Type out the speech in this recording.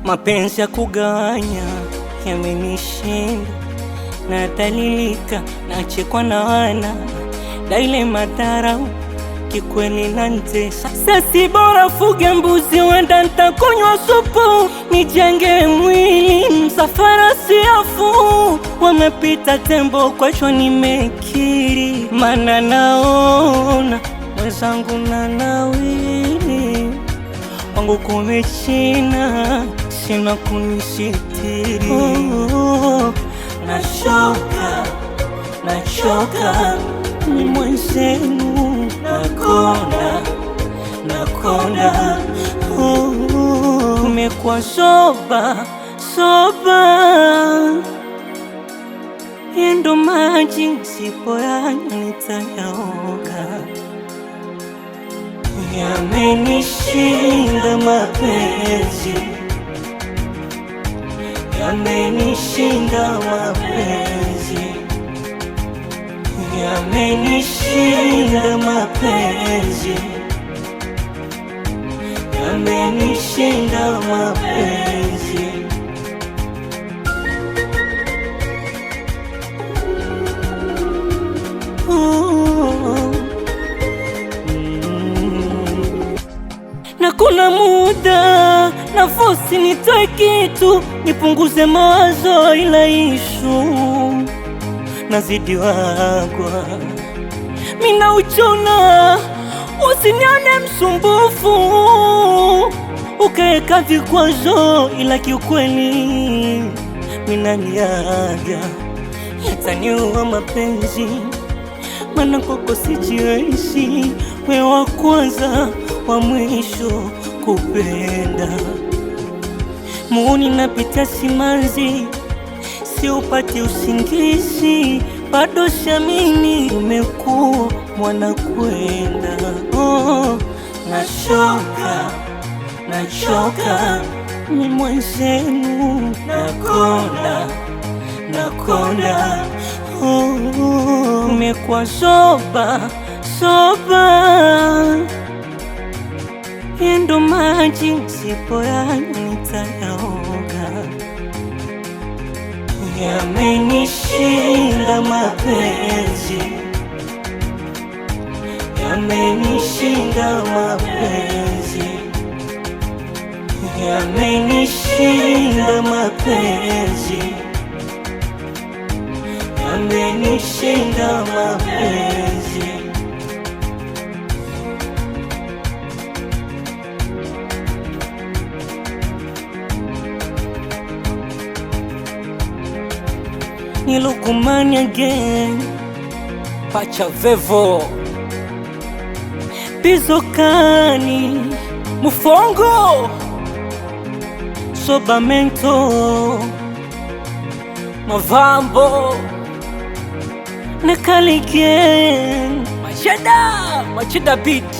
Mapenzi ya kugawanya yamenishinda, nadhalilika, nachekwa na wana daile madharau, kikweli nanitesa. Sasa bora fuge mbuzi, wenda nitakunywa supu, nijenge mwili, msafara siafu. Wamepita tembo, kwacho nimekiri, mana naona mwenzangu na nawili wangu kumechina, sina kunisitiri. Nachoka ni mwenzenu, nakonda umekuwa soba yendo maji sipo yanywa nitayaoga. Yamenishinda mapenzi, yamenishinda mapenzi, yamenishinda mapenzi, yamenishinda mapenzi. Na kuna muda nafasi nitoe kitu, nipunguze mawazo, ila ishu nazidi wagwa. Mina uchona usinione msumbufu, ukaeka vikwazo, ila kiukweli mina niaga yataniua mapenzi, mana kwako sijiwezi, we wa kwanza wa mwisho kupenda. Muuni napita simanzi, si upati usingizi, bado shamini umekuwa mwana kwenda. Nachoka ni mwenzenu, nakonda umekuwa soba yendo maji sipo yanywa nitayaoga. Yamenishinda mapenzi, yamenishinda mapenzi, yamenishinda mapenzi, yamenishinda mapenzi. Nilukumani again, Pacha Vevo, Bizokani, Mufongo, Sobamento, Mavambo, Nakaligen, Machida beat.